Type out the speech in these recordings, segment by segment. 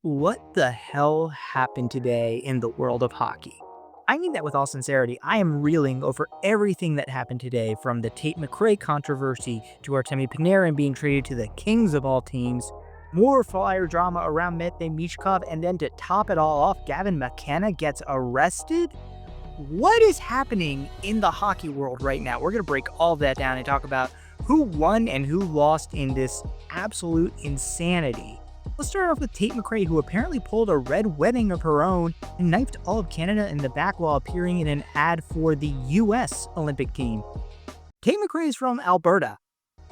What the hell happened today in the world of hockey? I mean that with all sincerity. I am reeling over everything that happened today, from the Tate McRae controversy to Artemi Panarin being traded to the Kings of all teams, more Flyer drama around Matvei Michkov, and then to top it all off, Gavin McKenna gets arrested. What is happening in the hockey world right now? We're going to break all of that down and talk about who won and who lost in this absolute insanity. Let's start off with Tate McRae, who apparently pulled a red wedding of her own and knifed all of Canada in the back while appearing in an ad for the US Olympic team. Tate McRae is from Alberta,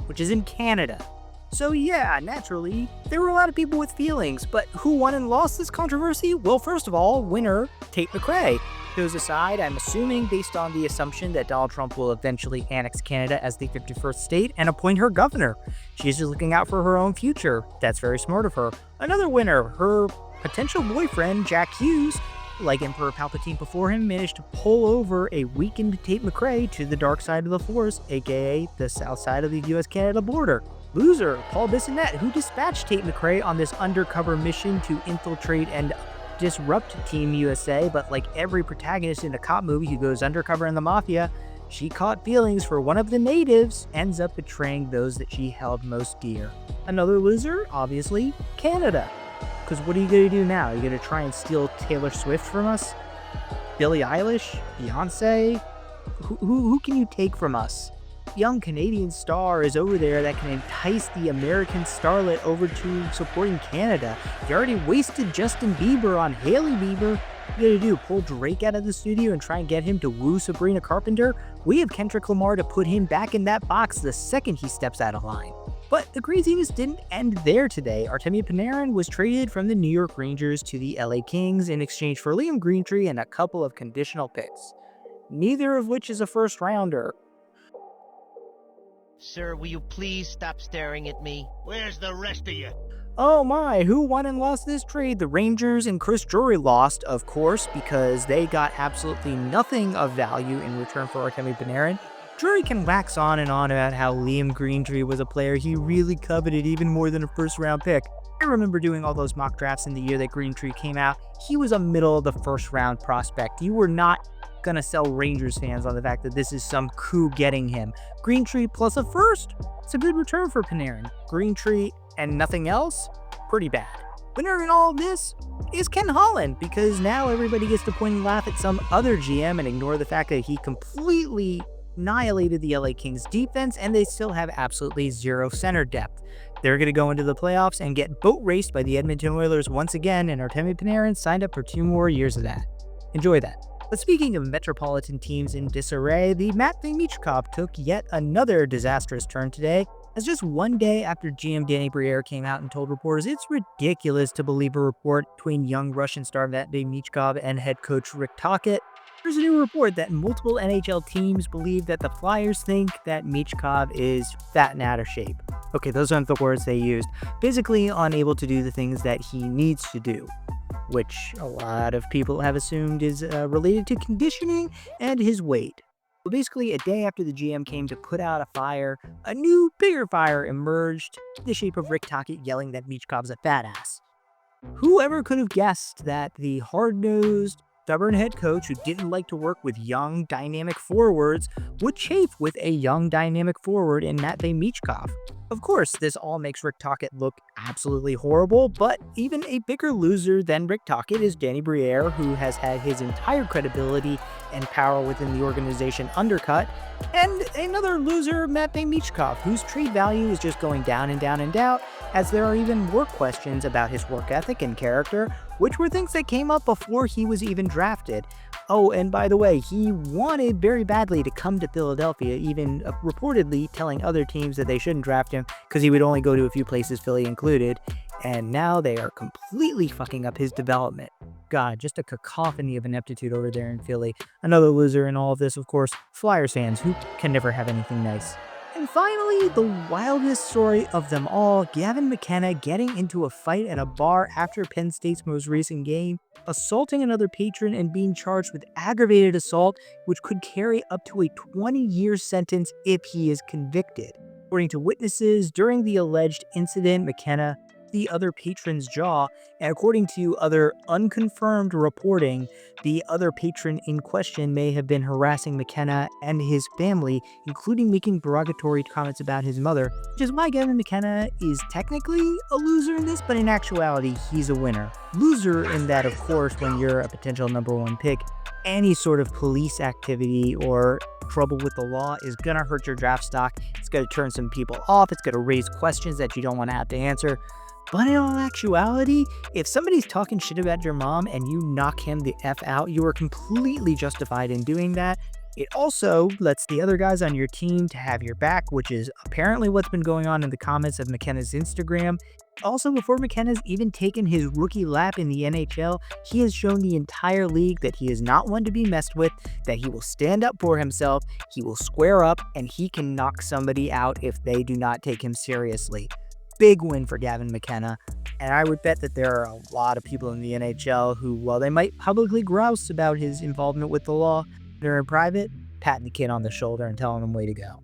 which is in Canada. So yeah, naturally, there were a lot of people with feelings, but who won and lost this controversy? Well, first of all, winner Tate McRae. Goes aside, I'm assuming, based on the assumption that Donald Trump will eventually annex Canada as the 51st state and appoint her governor. She's just looking out for her own future. That's very smart of her. Another winner, her potential boyfriend, Jack Hughes, like Emperor Palpatine before him, managed to pull over a weakened Tate McRae to the dark side of the Force, aka the south side of the US-Canada border. Loser, Paul Bissonnette, who dispatched Tate McRae on this undercover mission to infiltrate and disrupt Team USA, but like every protagonist in a cop movie who goes undercover in the mafia, she caught feelings for one of the natives, ends up betraying those that she held most dear. Another loser, obviously, Canada. Because what are you going to do now? Are you going to try and steal Taylor Swift from us? Billie Eilish? Beyonce? Who can you take from us? Young Canadian star is over there that can entice the American starlet over to supporting Canada. You already wasted Justin Bieber on Hailey Bieber. What are you gonna do? Pull Drake out of the studio and try and get him to woo Sabrina Carpenter? We have Kendrick Lamar to put him back in that box the second he steps out of line. But the craziness didn't end there today. Artemi Panarin was traded from the New York Rangers to the LA Kings in exchange for Liam Greentree and a couple of conditional picks, neither of which is a first rounder. Sir, will you please stop staring at me? Where's the rest of you? Oh my, who won and lost this trade? The Rangers and Chris Drury lost, of course, because they got absolutely nothing of value in return for Artemi Panarin. Drury can wax on and on about how Liam Greentree was a player he really coveted even more than a first-round pick. I remember doing all those mock drafts in the year that Greentree came out. He was a middle of the first-round prospect. You were not gonna sell Rangers fans on the fact that this is some coup getting him. Greentree plus a first? It's a good return for Panarin. Greentree and nothing else? Pretty bad. Winner in all of this is Ken Holland, because now everybody gets to point and laugh at some other GM and ignore the fact that he completely annihilated the LA Kings defense and they still have absolutely zero center depth. They're going to go into the playoffs and get boat raced by the Edmonton Oilers once again, and Artemi Panarin signed up for 2 more years of that. Enjoy that. But speaking of metropolitan teams in disarray, the Matvei Michkov took yet another disastrous turn today, as just one day after GM Danny Briere came out and told reporters it's ridiculous to believe a report between young Russian star Matvei Michkov and head coach Rick Tocchet. There's a new report that multiple NHL teams believe that the Flyers think that Michkov is fat and out of shape. Okay, those aren't the words they used. Basically, unable to do the things that he needs to do, which a lot of people have assumed is related to conditioning and his weight. Well, basically, a day after the GM came to put out a fire, a new, bigger fire emerged in the shape of Rick Tocchet yelling that Michkov's a fat ass. Whoever could have guessed that the hard-nosed, stubborn head coach who didn't like to work with young, dynamic forwards would chafe with a young, dynamic forward in Matvei Michkov? Of course, this all makes Rick Tocchet look absolutely horrible, but even a bigger loser than Rick Tocchet is Danny Briere, who has had his entire credibility and power within the organization undercut, and another loser, Matvei Michkov, whose trade value is just going down and down and down, as there are even more questions about his work ethic and character, which were things that came up before he was even drafted. Oh, and by the way, he wanted very badly to come to Philadelphia, even reportedly telling other teams that they shouldn't draft him because he would only go to a few places, Philly included. And now they are completely fucking up his development. God, just a cacophony of ineptitude over there in Philly. Another loser in all of this, of course, Flyers fans, who can never have anything nice. And finally, the wildest story of them all, Gavin McKenna getting into a fight at a bar after Penn State's most recent game, assaulting another patron and being charged with aggravated assault, which could carry up to a 20-year sentence if he is convicted. According to witnesses, during the alleged incident, McKenna the other patron's jaw, and according to other unconfirmed reporting, the other patron in question may have been harassing McKenna and his family, including making derogatory comments about his mother, which is why Gavin McKenna is technically a loser in this, but in actuality, he's a winner. Loser in that, of course, when you're a potential #1 pick, any sort of police activity or trouble with the law is gonna hurt your draft stock. It's gonna turn some people off. It's gonna raise questions that you don't want to have to answer. But in all actuality, if somebody's talking shit about your mom and you knock him the F out, you are completely justified in doing that. It also lets the other guys on your team to have your back, which is apparently what's been going on in the comments of McKenna's Instagram. Also, before McKenna's even taken his rookie lap in the NHL, he has shown the entire league that he is not one to be messed with, that he will stand up for himself, he will square up, and he can knock somebody out if they do not take him seriously. Big win for Gavin McKenna, and I would bet that there are a lot of people in the NHL who, while they might publicly grouse about his involvement with the law, they're in private, patting the kid on the shoulder and telling him way to go.